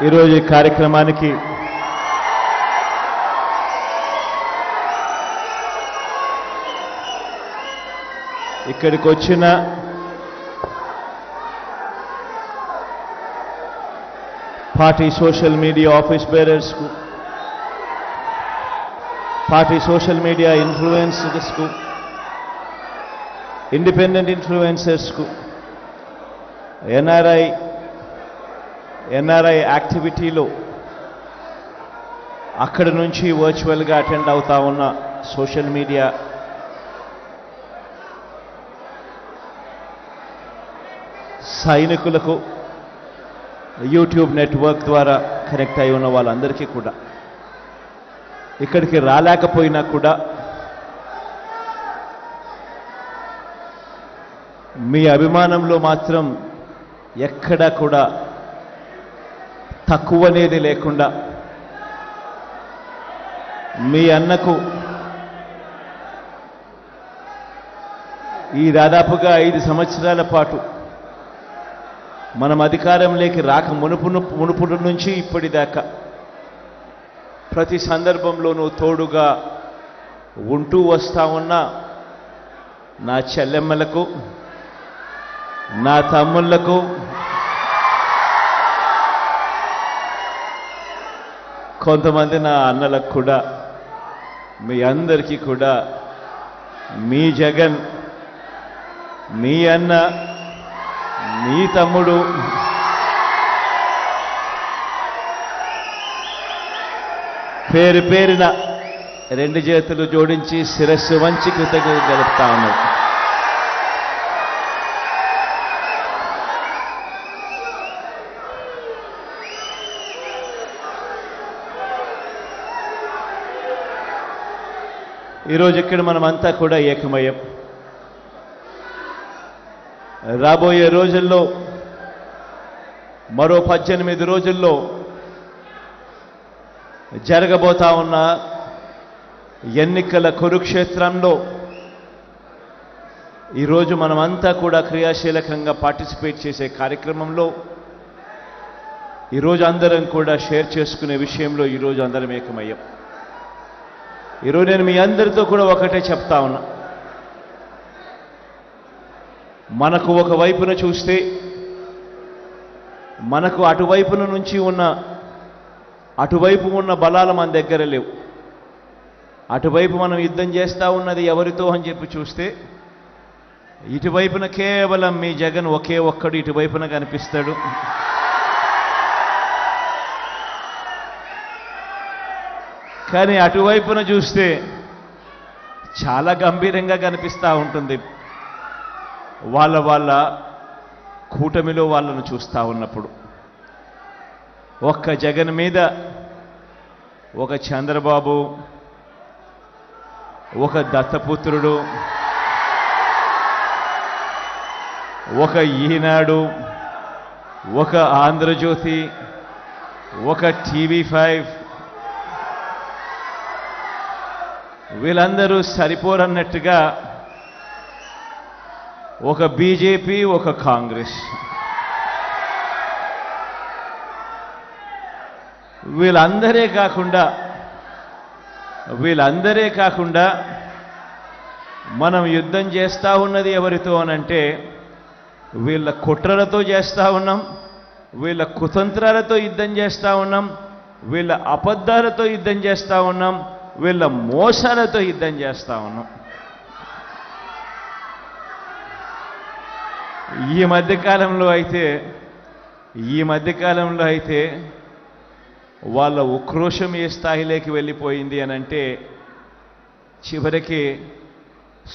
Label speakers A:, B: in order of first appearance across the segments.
A: ఈరోజు ఈ కార్యక్రమానికి ఇక్కడికి వచ్చిన పార్టీ సోషల్ మీడియా ఆఫీస్ బేరర్స్కు, పార్టీ సోషల్ మీడియా ఇన్ఫ్లుయెన్సర్స్కు, ఇండిపెండెంట్ ఇన్ఫ్లుయెన్సర్స్కు, ఎన్ఆర్ఐ యాక్టివిటీలో అక్కడి నుంచి వర్చువల్గా అటెండ్ అవుతా ఉన్న సోషల్ మీడియా సైనికులకు, యూట్యూబ్ నెట్వర్క్ ద్వారా కనెక్ట్ అయి ఉన్న వాళ్ళందరికీ కూడా, ఇక్కడికి రాలేకపోయినా కూడా మీ అభిమానంలో మాత్రం ఎక్కడా కూడా తక్కువనేది లేకుండా మీ అన్నకు ఈ దాదాపుగా 5 సంవత్సరాల పాటు మనం అధికారంలోకి రాక మునుపుడు నుంచి ఇప్పటిదాకా ప్రతి సందర్భంలోనూ తోడుగా ఉంటూ వస్తా ఉన్న నా చెల్లెమ్మలకు, నా తమ్ముళ్లకు, కొంతమంది నా అన్నలకు కూడా, మీ అందరికీ కూడా మీ జగన్, మీ అన్న, మీ తమ్ముడు పేరు పేరున 2 చేతులు జోడించి శిరస్సు వంచి కృతజ్ఞత తెలుపుతా ఉన్నాడు. ఈరోజు ఇక్కడ మనమంతా కూడా ఏకమయ్యం. రాబోయే రోజుల్లో, మరో 18 రోజుల్లో జరగబోతా ఉన్న ఎన్నికల కురుక్షేత్రంలో ఈరోజు మనమంతా కూడా క్రియాశీలకంగా పార్టిసిపేట్ చేసే కార్యక్రమంలో ఈరోజు అందరం కూడా షేర్ చేసుకునే విషయంలో ఈరోజు అందరం ఏకమయ్యాం. ఈరోజు నేను మీ అందరితో కూడా ఒకటే చెప్తా ఉన్నా, మనకు ఒకవైపున చూస్తే మనకు అటువైపు ఉన్న బలాలు మన దగ్గర లేవు. అటువైపు మనం యుద్ధం చేస్తూ ఉన్నది ఎవరితో అని చెప్పి చూస్తే ఇటువైపున కేవలం మీ జగన్ ఒకే ఒక్కడు ఇటువైపున కనిపిస్తాడు. కానీ అటువైపున చూస్తే చాలా గంభీరంగా కనిపిస్తూ ఉంటుంది. వాళ్ళ కూటమిలో వాళ్ళను చూస్తూ ఉన్నప్పుడు ఒక్క జగన్ మీద ఒక చంద్రబాబు, ఒక దత్తపుత్రుడు, ఒక ఈనాడు, ఒక ఆంధ్రజ్యోతి, ఒక టీవీ5 వీళ్ళందరూ సరిపోరన్నట్టుగా ఒక బీజేపీ, ఒక కాంగ్రెస్, వీళ్ళందరే కాకుండా మనం యుద్ధం చేస్తూ ఉన్నది ఎవరితో అనంటే వీళ్ళ కుట్రలతో చేస్తూ ఉన్నాం, వీళ్ళ కుతంత్రాలతో యుద్ధం చేస్తూ ఉన్నాం, వీళ్ళ అబద్ధాలతో యుద్ధం చేస్తూ ఉన్నాం, వీళ్ళ మోసాలతో యుద్ధం చేస్తూ ఉన్నాం. ఈ మధ్యకాలంలో అయితే వాళ్ళ ఉక్రోషం ఏ స్థాయిలోకి వెళ్ళిపోయింది అనంటే చివరికి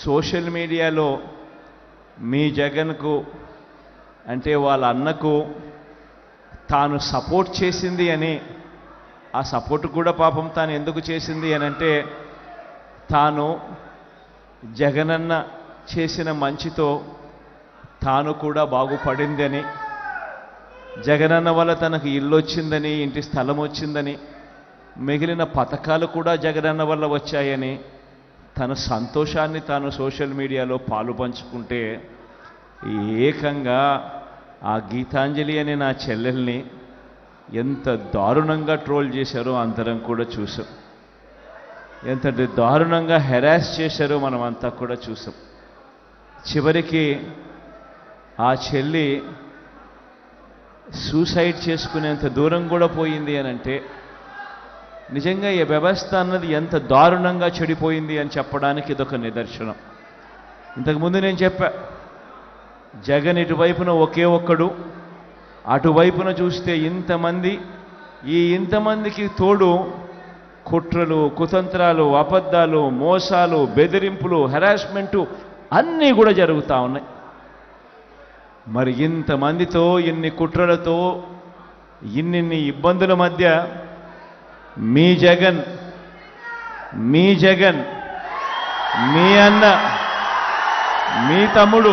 A: సోషల్ మీడియాలో మీ జగన్కు అంటే వాళ్ళ అన్నకు తాను సపోర్ట్ చేసింది అని, ఆ సపోర్ట్ కూడా పాపం తాను ఎందుకు చేసింది అనంటే తాను జగనన్న చేసిన మంచితో తాను కూడా బాగుపడిందని, జగనన్న వల్ల తనకు ఇల్లు వచ్చిందని, ఇంటి స్థలం వచ్చిందని, మిగిలిన పథకాలు కూడా జగనన్న వల్ల వచ్చాయని తన సంతోషాన్ని తాను సోషల్ మీడియాలో పాలు పంచుకుంటే ఏకంగా ఆ గీతాంజలి అనే నా చెల్లెల్ని ఎంత దారుణంగా ట్రోల్ చేశారో అందరం కూడా చూసాం. ఎంతటి దారుణంగా హెరాస్ చేశారో మనం అంతా కూడా చూసాం. చివరికి ఆ చెల్లి సూసైడ్ చేసుకునేంత దూరం కూడా పోయింది అని అంటే నిజంగా ఈ వ్యవస్థ అన్నది ఎంత దారుణంగా చెడిపోయింది అని చెప్పడానికి ఇదొక నిదర్శనం. ఇంతకుముందు నేను చెప్పా, జగన్ ఇటువైపున ఒకే ఒక్కడు, అటువైపున చూస్తే ఇంతమంది. ఈ ఇంతమందికి తోడు కుట్రలు, కుతంత్రాలు, అబద్ధాలు, మోసాలు, బెదిరింపులు, హెరాస్మెంటు అన్నీ కూడా జరుగుతూ ఉన్నాయి. మరి ఇంతమందితో, ఇన్ని కుట్రలతో, ఇన్నిన్ని ఇబ్బందుల మధ్య మీ జగన్, మీ అన్న, మీ తమ్ముడు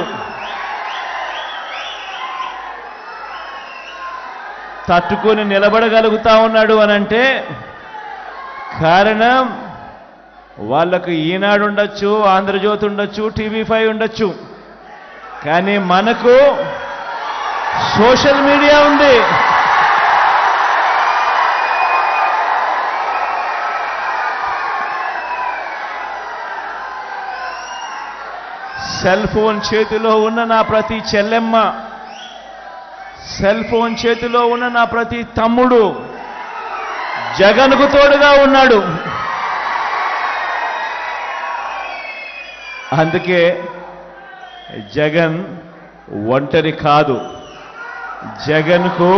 A: తట్టుకొని నిలబడగలుగుతా ఉన్నాడు అనంటే కారణం వాళ్ళకు ఈనాడు ఉండొచ్చు, ఆంధ్రజ్యోతి ఉండొచ్చు, టీవీ5 ఉండొచ్చు, కానీ మనకు సోషల్ మీడియా ఉంది. సెల్ ఫోన్ చేతిలో ఉన్న నా ప్రతి చెల్లెమ్మ, సెల్ ఫోన్ చేతిలో ఉన్న నా ప్రతి తమ్ముడు జగన్కు తోడుగా ఉన్నాడు. అందుకే జగన్ ఒంటరి కాదు. జగన్కు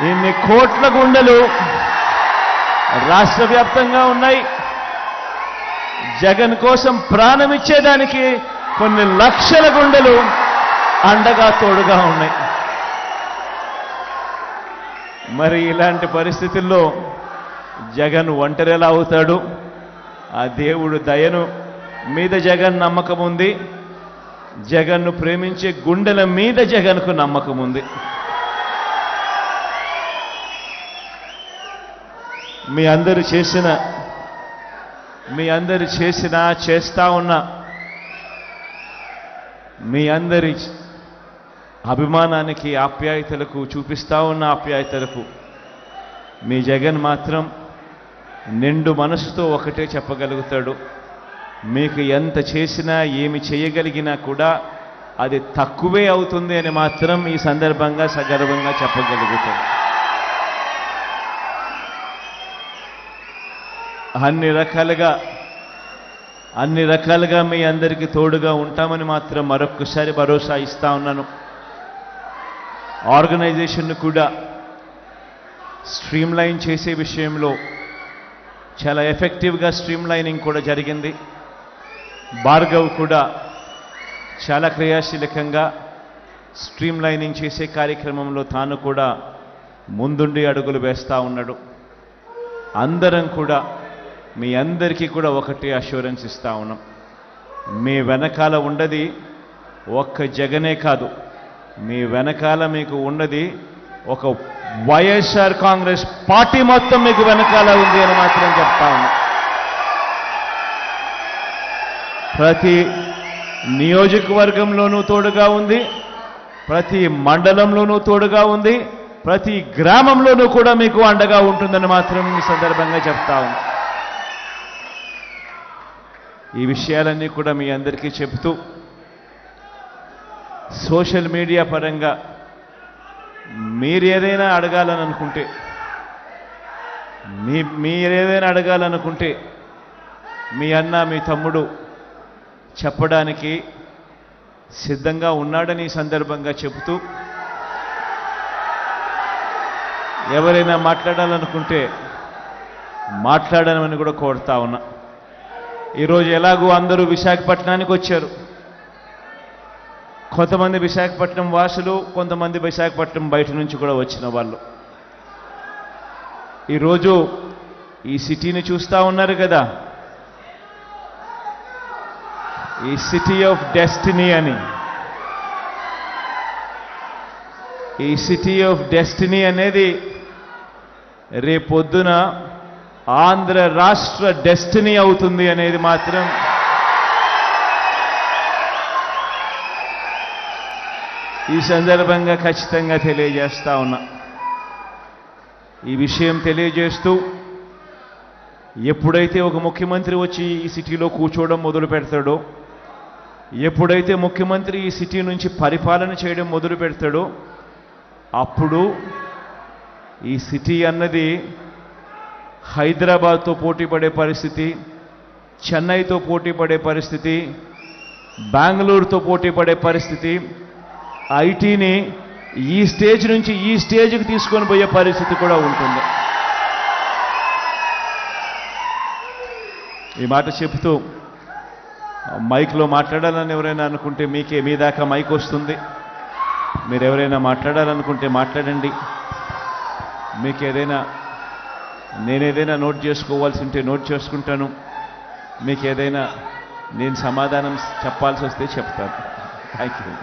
A: ఇన్ని కోట్ల గుండెలు రాష్ట్ర వ్యాప్తంగా ఉన్నాయి. జగన్ కోసం ప్రాణమిచ్చేదానికి కొన్ని లక్షల గుండెలు అండగా తోడుగా ఉన్నాయి. మరి ఇలాంటి పరిస్థితుల్లో జగన్ ఒంటరి ఎలా అవుతాడు? ఆ దేవుడు దయను మీద జగన్ నమ్మకం ఉంది. జగన్ను ప్రేమించే గుండెల మీద జగన్కు నమ్మకం ఉంది. మీ అందరు చేసిన చేస్తా ఉన్న మీ అందరి అభిమానానికి, ఆప్యాయతలకు, చూపిస్తా ఉన్న ఆప్యాయతలకు మీ జగన్ మాత్రం నిండు మనసుతో ఒకటే చెప్పగలుగుతాడు, మీకు ఎంత చేసినా ఏమి చేయగలిగినా కూడా అది తక్కువే అవుతుంది అని మాత్రం ఈ సందర్భంగా సగర్వంగా చెప్పగలుగుతాడు. అన్ని రకాలుగా మీ అందరికీ తోడుగా ఉంటామని మాత్రం మరొక్కసారి భరోసా ఇస్తా ఉన్నాను. ఆర్గనైజేషన్ను కూడా స్ట్రీమ్లైన్ చేసే విషయంలో చాలా ఎఫెక్టివ్గా స్ట్రీమ్లైనింగ్ కూడా జరిగింది. భార్గవ్ కూడా చాలా క్రియాశీలకంగా స్ట్రీమ్లైనింగ్ చేసే కార్యక్రమంలో తాను కూడా ముందుండి అడుగులు వేస్తూ ఉన్నాడు. అందరం కూడా మీ అందరికీ కూడా ఒకటే అష్యూరెన్స్ ఇస్తా ఉన్నాం, మీ వెనకాల ఉన్నది ఒక్క జగనే కాదు, మీ వెనకాల మీకు ఉన్నది ఒక వైఎస్ఆర్ కాంగ్రెస్ పార్టీ మొత్తం మీకు వెనకాల ఉంది అని మాత్రం చెప్తా ఉన్నాం. ప్రతి నియోజకవర్గంలోనూ తోడుగా ఉంది, ప్రతి మండలంలోనూ తోడుగా ఉంది, ప్రతి గ్రామంలోనూ కూడా మీకు అండగా ఉంటుందని మాత్రం ఈ సందర్భంగా చెప్తా ఉంది. ఈ విషయాలన్నీ కూడా మీ అందరికీ చెబుతూ సోషల్ మీడియా పరంగా మీరేదైనా అడగాలనుకుంటే మీ అన్న, మీ తమ్ముడు చెప్పడానికి సిద్ధంగా ఉన్నాడని ఈ సందర్భంగా చెబుతూ, ఎవరైనా మాట్లాడాలనుకుంటే మాట్లాడమని కూడా కోరుతా ఉన్నా. ఈరోజు ఎలాగూ అందరూ విశాఖపట్నానికి వచ్చారు. కొంతమంది విశాఖపట్నం వాసులు, కొంతమంది విశాఖపట్నం బయట నుంచి కూడా వచ్చిన వాళ్ళు. ఈరోజు ఈ సిటీని చూస్తూ ఉన్నారు కదా, ఈ సిటీ ఆఫ్ డెస్టినీ అని. ఈ సిటీ ఆఫ్ డెస్టినీ అనేది రేపొద్దున ఆంధ్ర రాష్ట్ర డెస్టినీ అవుతుంది అనేది మాత్రం ఈ సందర్భంగా ఖచ్చితంగా తెలియజేస్తా ఉన్నా. ఈ విషయం తెలియజేస్తూ ఎప్పుడైతే ఒక ముఖ్యమంత్రి వచ్చి ఈ సిటీలో కూర్చోవడం మొదలు పెడతాడో, ఎప్పుడైతే ముఖ్యమంత్రి ఈ సిటీ నుంచి పరిపాలన చేయడం మొదలు పెడతాడో అప్పుడు ఈ సిటీ అన్నది హైదరాబాద్తో పోటీ పడే పరిస్థితి, చెన్నైతో పోటీ పడే పరిస్థితి, బెంగళూరుతో పోటీ పడే పరిస్థితి, ఐటీని ఈ స్టేజ్ నుంచి ఈ స్టేజ్కి తీసుకొని పోయే పరిస్థితి కూడా ఉంటుంది. ఈ మాట చెబుతూ మైక్లో మాట్లాడాలని ఎవరైనా అనుకుంటే మీ దాకా మైక్ వస్తుంది. మీరు ఎవరైనా మాట్లాడాలనుకుంటే మాట్లాడండి. మీకు ఏదైనా నేనేదైనా నోట్ చేసుకోవాల్సి ఉంటే నోట్ చేసుకుంటాను. మీకు ఏదైనా నేను సమాధానం చెప్పాల్సి వస్తే చెప్తాను. Thank you.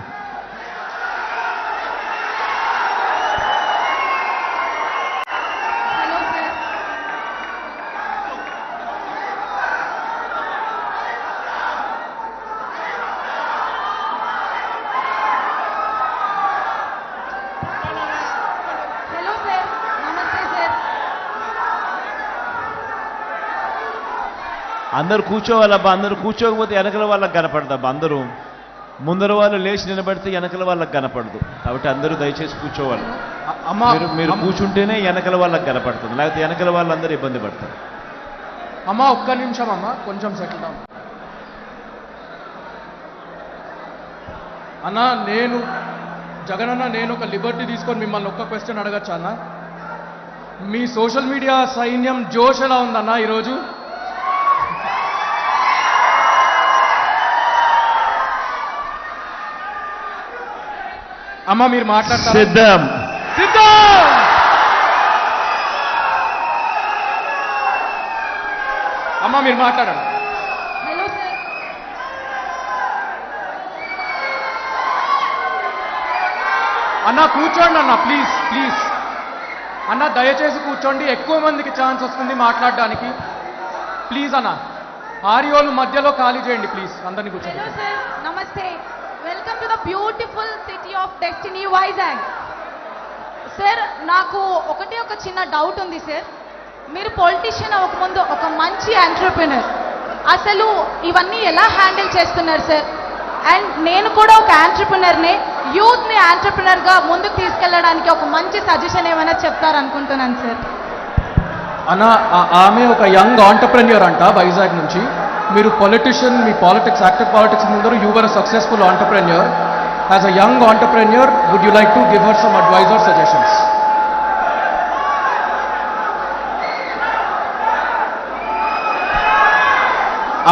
A: అందరూ కూర్చోవాలబ్బా. అందరూ కూర్చోకపోతే వెనకల వాళ్ళకి కనపడదబ్బా. అందరూ ముందర వాళ్ళు లేచి నిలబడితే వెనకల వాళ్ళకి కనపడదు. కాబట్టి అందరూ దయచేసి కూర్చోవాలి. మీరు కూర్చుంటేనే వెనకల వాళ్ళకి కనపడుతుంది, లేకపోతే వెనకల వాళ్ళందరూ ఇబ్బంది పడతారు.
B: అమ్మా ఒక్క నిమిషం అమ్మా, కొంచెం సెటిల్ డౌన్. అన్న జగన్ అన్న, నేను ఒక లిబర్టీ తీసుకొని మిమ్మల్ని ఒక్క క్వశ్చన్ అడగచ్చా అన్న? మీ సోషల్ మీడియా సైన్యం జోష్ ఎలా ఉందన్న ఈరోజు? అమ్మ మీరు మాట్లాడతారు.
A: సిద్ధం
B: అమ్మ మీరు మాట్లాడండి.
C: Hello sir.
B: అన్న కూర్చోండి అన్న, ప్లీజ్ ప్లీజ్ అన్న, దయచేసి కూర్చోండి. ఎక్కువ మందికి ఛాన్స్ వస్తుంది మాట్లాడడానికి. ప్లీజ్ అన్న, ఆరియోలు మధ్యలో ఖాళీ చేయండి ప్లీజ్. అందరినీ కూర్చోండి.
C: హలో సార్, నమస్తే. Welcome to the beautiful city of destiny Vizag. Sir నాకు ఒక చిన్న డౌట్ ఉంది సార్. మీరు పొలిటీషియన్ అవ్వకముందు ఒక మంచి ఎంటర్‌ప్రెన్యూర్, అసలు ఇవన్నీ ఎలా హ్యాండిల్ చేస్తున్నారు సార్? అండ్ నేను కూడా ఒక ఎంటర్‌ప్రెన్యూర్ని, యూత్ని ఎంటర్‌ప్రెన్యూర్గా ముందుకు తీసుకెళ్ళడానికి ఒక మంచి సజెషన్ ఏమైనా చెప్తారనుకుంటున్నాను సార్.
B: అన్న ఆమె ఒక యంగ్ ఆంటర్‌ప్రెన్యూర్ అంట వైజాగ్ నుంచి. మీరు పొలిటీషియన్, మీ పాలిటిక్స్, యాక్టివ్ పాలిటిక్స్ ముందరు you were a successful entrepreneur. As a young entrepreneur would you like to give her some advice or suggestions?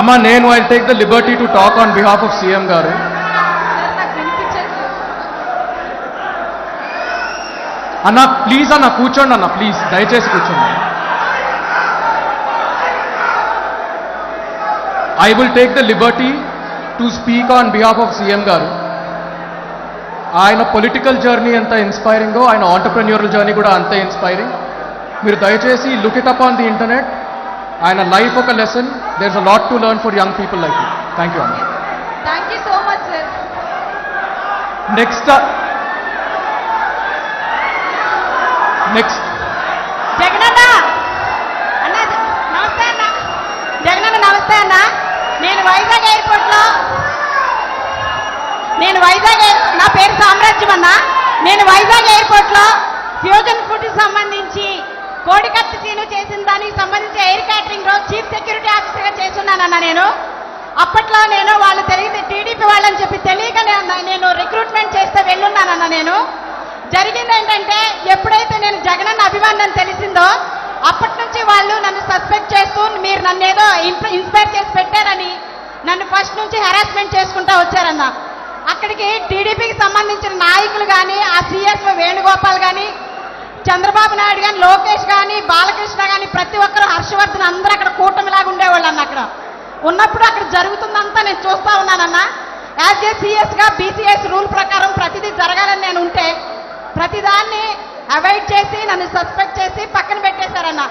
B: అమ్మ నేను I take the liberty to talk on behalf of CM గారు.
C: Sir నాకు వినిపించట్లేదు.
B: అన్న please అన్న కూర్చోండి అన్న, please దయచేసి కూర్చోండి. I will take the liberty to speak on behalf of CM గారు. ఆయన పొలిటికల్ జర్నీ ఎంత ఇన్స్పైరింగో ఆయన ఆంటర్‌ప్రెన్యూరల్ జర్నీ కూడా అంతే ఇన్స్పైరింగ్. మీరు దయచేసి look it up on the internet. ఆయన లైఫ్ ఒక lesson. There is a lot to learn for young people like you. Thank you అన్న.
C: Thank you so much sir.
B: Next
D: జగనన్న అన్న, నమస్తే అన్న. జగనన్న నమస్తే అన్న. నేను వైజాగ్ నా పేరు సామ్రాజ్యం అన్న. నేను వైజాగ్ ఎయిర్పోర్ట్లో ఫ్యూజన్ ఫుడ్ సంబంధించి కోడికత్తి సీను చేసిన దానికి సంబంధించి ఎయిర్ క్యాటరింగ్ లో చీఫ్ సెక్యూరిటీ ఆఫీసర్గా చేస్తున్నానన్న. నేను అప్పట్లో వాళ్ళు టీడీపీ వాళ్ళని చెప్పి తెలియకనే నేను రిక్రూట్మెంట్ చేస్తే వెళ్ళున్నానన్న. నేను జరిగింది ఏంటంటే, ఎప్పుడైతే నేను జగనన్న అభిమానం తెలిసిందో అప్పటి నుంచి వాళ్ళు నన్ను సస్పెక్ట్ చేస్తూ మీరు నన్ను ఏదో ఇన్స్పైర్ చేసి పెట్టారని నన్ను ఫస్ట్ నుంచి హెరాస్మెంట్ చేసుకుంటూ వచ్చారన్న. అక్కడికి టీడీపీకి సంబంధించిన నాయకులు కానీ, ఆ సీఎస్ వేణుగోపాల్ కానీ, చంద్రబాబు నాయుడు కానీ, లోకేష్ కానీ, బాలకృష్ణ కానీ, ప్రతి ఒక్కరు, హర్షవర్ధన్, అందరూ అక్కడ కూటమిలాగా ఉండేవాళ్ళు అన్న. అక్కడ ఉన్నప్పుడు అక్కడ జరుగుతుందంతా నేను చూస్తూ ఉన్నానన్న. యాజ్ ఏ సీఎస్గా బీసీఎస్ రూల్ ప్రకారం ప్రతిదీ జరగాలని నేను ఉంటే ప్రతిదాన్ని అవాయిడ్ చేసి నన్ను సస్పెక్ట్ చేసి పక్కన పెట్టేశారన్న.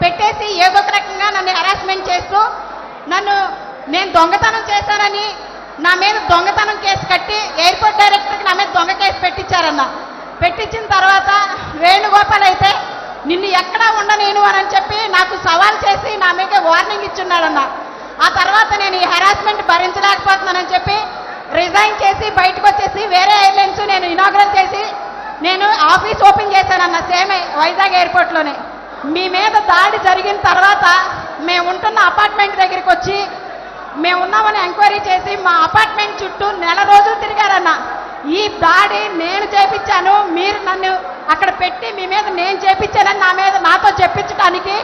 D: పెట్టేసి ఏదో ఒక రకంగా నన్ను హెరాస్మెంట్ చేస్తూ నేను దొంగతనం చేశానని నా మీద దొంగతనం కేసు కట్టి ఎయిర్పోర్ట్ డైరెక్టర్కి నా మీద దొంగ కేసు పెట్టించారన్న. పెట్టించిన తర్వాత వేణుగోపాల్ అయితే నిన్ను ఎక్కడా ఉండనేను అని చెప్పి నాకు సవాల్ చేసి నా మీద వార్నింగ్ ఇచ్చున్నాడన్న. ఆ తర్వాత నేను ఈ హెరాస్మెంట్ భరించలేకపోతున్నానని చెప్పి రిజైన్ చేసి బయటకు వచ్చేసి వేరే ఎయిర్లైన్స్ నేను ఇనాగ్రల్ చేసి నేను ఆఫీస్ ఓపెన్ చేశానన్న సేమ్ వైజాగ్ ఎయిర్పోర్ట్లోనే. మీ మీద దాడి జరిగిన తర్వాత మేము ఉంటున్న అపార్ట్మెంట్ దగ్గరికి వచ్చి మేము ఉన్నామని ఎంక్వైరీ చేసి మా అపార్ట్మెంట్ చుట్టూ నెల రోజులు తిరిగారన్న. ఈ దాడి నేను చేపించాను, మీరు నన్ను అక్కడ పెట్టి మీ మీద నేను చేపించానని నాతో చెప్పించడానికి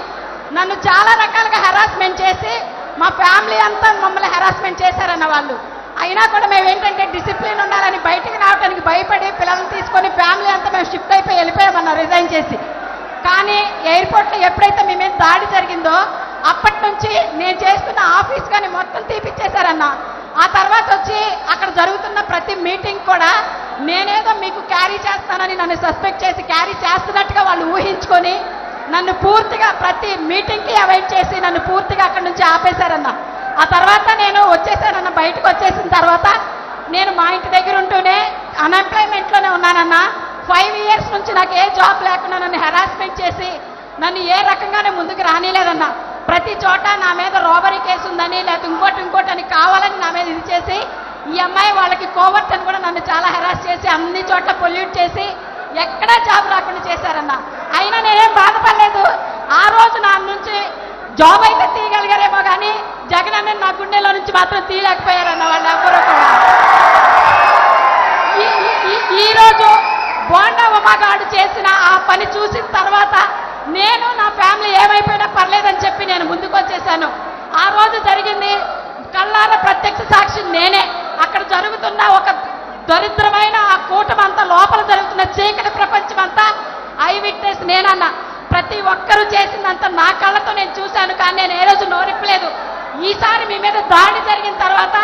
D: నన్ను చాలా రకాలుగా హెరాస్మెంట్ చేసి మా ఫ్యామిలీ అంతా మమ్మల్ని హెరాస్మెంట్ చేశారన్న వాళ్ళు. అయినా కూడా మేము ఏంటంటే డిసిప్లిన్ ఉండాలని బయటికి రావడానికి భయపడి పిల్లల్ని తీసుకొని ఫ్యామిలీ అంతా మేము షిఫ్ట్ అయిపోయి వెళ్ళిపోయామన్న రిజైన్ చేసి. కానీ ఎయిర్పోర్ట్లో ఎప్పుడైతే మీ మీద దాడి జరిగిందో అప్పటి నుంచి నేను చేస్తున్న ఆఫీస్ కానీ మొత్తం తీపిచ్చేశారన్న. ఆ తర్వాత వచ్చి అక్కడ జరుగుతున్న ప్రతి మీటింగ్ కూడా నేనేదో మీకు క్యారీ చేస్తానని నన్ను సస్పెక్ట్ చేసి క్యారీ చేస్తున్నట్టుగా వాళ్ళు ఊహించుకొని నన్ను పూర్తిగా ప్రతి మీటింగ్కి అవాయిడ్ చేసి నన్ను పూర్తిగా అక్కడి నుంచి ఆపేశారన్న. ఆ తర్వాత నేను వచ్చేసానన్న. బయటకు వచ్చేసిన తర్వాత నేను మా ఇంటి దగ్గర ఉంటూనే అన్ఎంప్లాయ్మెంట్లోనే ఉన్నానన్న. 5 years నుంచి నాకు ఏ జాబ్ లేకుండా నన్ను హెరాస్మెంట్ చేసి నన్ను ఏ రకంగానే ముందుకు రానిలేదన్న. ప్రతి చోట నా మీద రోబరీ కేసు ఉందని లేకపోతే ఇంకోటి అని కావాలని నా మీద ఇది చేసి ఈ అమ్మాయి వాళ్ళకి కోవర్ట్ అని కూడా నన్ను చాలా హెరాస్ చేసి అన్ని చోట్ల పొల్యూట్ చేసి ఎక్కడా జాబ్ రాకుండా చేశారన్న. అయినా నేనేం బాధపడలేదు. ఆ రోజు నా నుంచి జాబ్ అయితే తీయగలిగారేమో కానీ జగన్ అన్న నా గుండెలో నుంచి మాత్రం తీయలేకపోయారన్న వాళ్ళు ఎవరో కూడా. ఈ రోజు బోండా ఉమాగాడు చేసిన ఆ పని చూసిన తర్వాత నేను నా ఫ్యామిలీ ఏమైపోయినా పర్లేదని చెప్పి నేను ముందుకు వచ్చేసాను. ఆ రోజు జరిగింది కళ్ళారా ప్రత్యక్ష సాక్షి నేనే. అక్కడ జరుగుతున్న ఒక దరిద్రమైన ఆ కూటమంతా లోపల జరుగుతున్న చీకటి ప్రపంచం అంతా ఐ విట్నెస్ నేనన్నా. ప్రతి ఒక్కరూ చేసిందంతా నా కళ్ళతో నేను చూశాను. కానీ నేను ఏ రోజు నోరిప్పలేదు. ఈసారి మీ మీద దాడి జరిగిన తర్వాత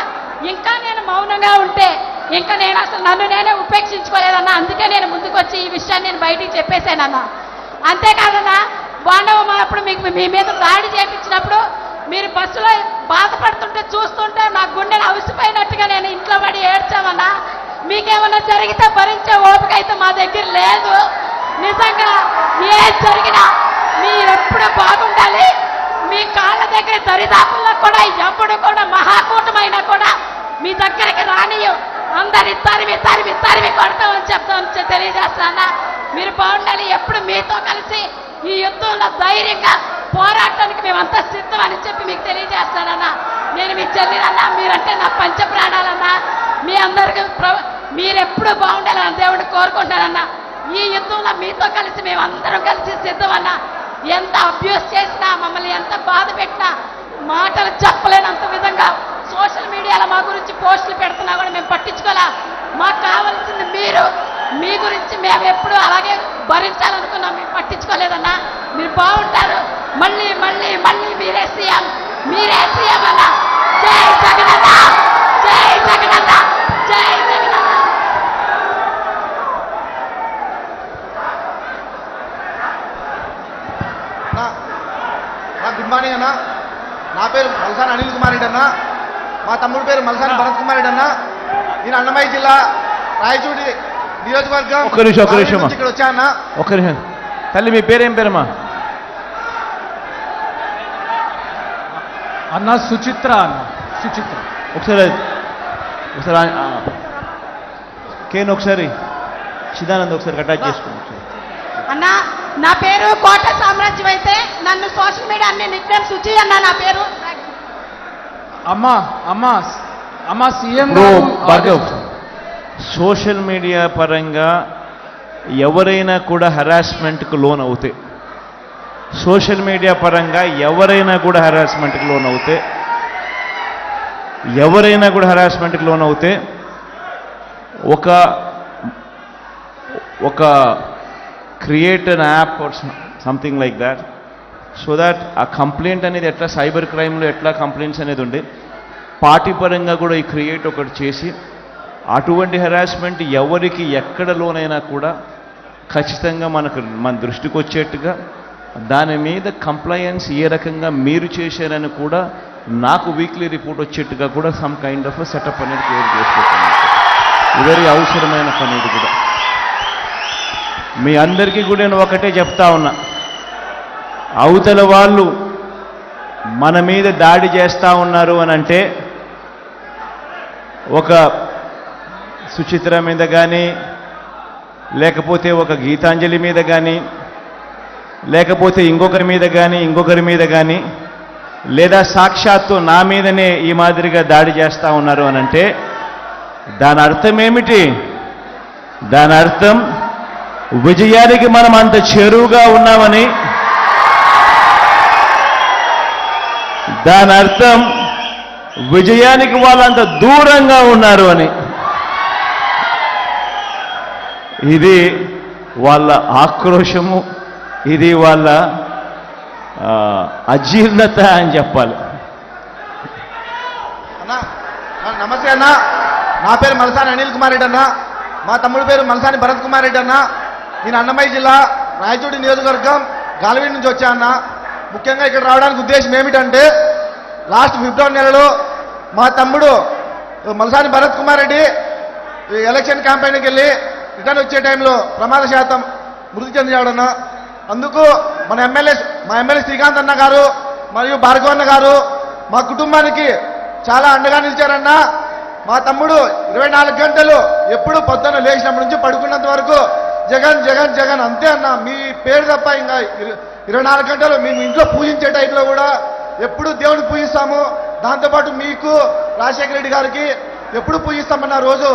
D: ఇంకా నేను మౌనంగా ఉంటే ఇంకా నేను అసలు నన్ను నేనే ఉపేక్షించుకోలేదన్నా. అందుకే నేను ముందుకు వచ్చి ఈ విషయాన్ని నేను బయటికి చెప్పేశానన్నా. అంతేకాదన్నా, బాండవమ్మ అప్పుడు మీకు మీ మీద దాడి చేయించినప్పుడు మీరు బస్సులో బాధపడుతుంటే చూస్తుంటే నా గుండెలు అవిసిపోయినట్టుగా నేను ఇంట్లో పడి ఏడ్చామన్నా. మీకేమన్నా జరిగితే భరించే ఓపిక అయితే మా దగ్గర లేదు. నిజంగా ఏం జరిగినా మీరెప్పుడు బాగుండాలి. మీ కాళ్ళ దగ్గర దరిదాపుల్లో కూడా ఎప్పుడు కూడా మహాకూటమైనా కూడా మీ దగ్గరికి రానియు. అందరి తరిమి కొడతామని చెప్తామని తెలియజేస్తానా. మీరు బాగుండాలి. ఎప్పుడు మీతో కలిసి ఈ యుద్ధంలో ధైర్యంగా పోరాటానికి మేమంతా సిద్ధమని చెప్పి మీకు తెలియజేస్తానన్నా. నేను మీ చెల్లినన్నా, మీరంటే నా పంచ ప్రాణాలన్నా. మీ అందరికీ మీరెప్పుడు బాగుండాలని దేవుడిని కోరుకుంటానన్నా. ఈ యుద్ధంలో మీతో కలిసి మేమందరం కలిసి సిద్ధమన్నా. ఎంత అబ్యూస్ చేసినా మమ్మల్ని ఎంత బాధ పెట్టినా మాటలు చెప్పలేనంత విధంగా సోషల్ మీడియాలో మా గురించి పోస్టులు పెడుతున్నా కూడా మేము పట్టించుకోలే. మాకు కావాల్సింది మీరు. మీ గురించి మేము ఎప్పుడు అలాగే భరించాలనుకున్నాం. మేము పట్టించుకోలేదన్నా. మీరు బాగుంటారు. మళ్ళీ మళ్ళీ మళ్ళీ మీరే సీఎం అన్నా. జై జగనన్న, జై జగనన్న, జై జగనన్న.
E: గుడ్ మార్నింగ్ అన్న. నా పేరు మల్సాని అనిల్ కుమార్ రెడ్డి అన్న. మా తమ్ముడి పేరు మల్సాని భరత్ కుమార్ రెడ్డి అన్న. నేను అన్నమయ్య జిల్లా రాయచూడి నియోజకవర్గం
A: ఒక్క నిమిషం
E: ఇక్కడ వచ్చా అన్న.
A: ఒక్క నిమిషం తల్లి, మీ పేరేం పేరమ్మా?
B: అన్న సుచిత్ర అన్న. సుచిత్ర
A: ఒకసారి కేన్ ఒకసారి చిదానంద్ ఒకసారి అటాచ్ చేసుకోండి.
D: అన్న నా పేరు కోట సామ్రాజ్యం అయితే నన్ను సోషల్ మీడియా అన్ని నిక్నేమ్ సుచి అన్న నా పేరు.
B: అమ్మా సీఎం
A: భార్గవ్, సోషల్ మీడియా పరంగా ఎవరైనా కూడా హెరాస్మెంట్కి లోన్ అవుతే, సోషల్ మీడియా పరంగా ఎవరైనా కూడా హెరాస్మెంట్కి లోన్ అవుతే ఒక create an app or something like that, so that ఆ కంప్లైంట్ అనేది ఎట్లా సైబర్ క్రైమ్లో ఎట్లా కంప్లైంట్స్ అనేది ఉండే, పార్టీ పరంగా కూడా ఈ క్రియేట్ ఒకటి చేసి అటువంటి హెరాస్మెంట్ ఎవరికి ఎక్కడ లోనైనా కూడా ఖచ్చితంగా మన దృష్టికి వచ్చేట్టుగా దాని మీద కంప్లయన్స్ ఏ రకంగా మీరు చేశారని కూడా నాకు వీక్లీ రిపోర్ట్ వచ్చేట్టుగా కూడా సమ్ కైండ్ ఆఫ్ సెటప్ అనేది క్రియేట్ చేసుకుంటున్నాను. వెరీ అవసరమైన పని ఇది కూడా. మీ అందరికీ కూడా నేను ఒకటే చెప్తా ఉన్నా, అవతల వాళ్ళు మన మీద దాడి చేస్తూ ఉన్నారు అని అంటే ఒక సుచిత్ర మీద కానీ, లేకపోతే ఒక గీతాంజలి మీద కానీ, లేకపోతే ఇంకొకరి మీద కానీ, లేదా సాక్షాత్తు నా మీదనే ఈ మాదిరిగా దాడి చేస్తూ ఉన్నారు అని అంటే దాని అర్థం ఏమిటి? దాని అర్థం విజయానికి మనం అంత చేరువుగా ఉన్నామని, దాని అర్థం విజయానికి వాళ్ళంత దూరంగా ఉన్నారు అని. ఇది వాళ్ళ ఆక్రోశము, ఇది వాళ్ళ అజీర్ణత అని చెప్పాలి.
E: అన్నా నమస్తే అన్న, నా పేరు మల్సాని అనిల్ కుమార్ రెడ్డి అన్న, మా తమ్ముడి పేరు మల్సాని భరత్ కుమార్ రెడ్డి అన్న. నేను అన్నమయ్య జిల్లా రాయచోటి నియోజకవర్గం గాలవీడి నుంచి వచ్చా అన్న. ముఖ్యంగా ఇక్కడ రావడానికి ఉద్దేశం ఏమిటంటే లాస్ట్ ఫిబ్రవరి నెలలో మా తమ్ముడు మల్సాని భరత్ కుమార్ రెడ్డి ఎలక్షన్ క్యాంపెయిన్కి వెళ్ళి రిటర్న్ వచ్చే టైంలో ప్రమాదశాతం మృతి చెందాడన్న. అందుకు మా ఎమ్మెల్యే శ్రీకాంత్ అన్న గారు మరియు భార్గవ్ అన్న గారు మా కుటుంబానికి చాలా అండగా నిలిచారన్న. మా తమ్ముడు 24 గంటలు ఎప్పుడు పొద్దున్న లేచినప్పటి నుంచి పడుకున్నంత వరకు జగన్ జగన్ జగన్ అంతే అన్న. మీ పేరు తప్ప ఇంకా 24 గంటలు మేము ఇంట్లో పూజించే టైంలో కూడా ఎప్పుడు దేవుడిని పూజిస్తాము. దాంతోపాటు మీకు రాజశేఖర రెడ్డి గారికి ఎప్పుడు పూజిస్తామన్న. రోజు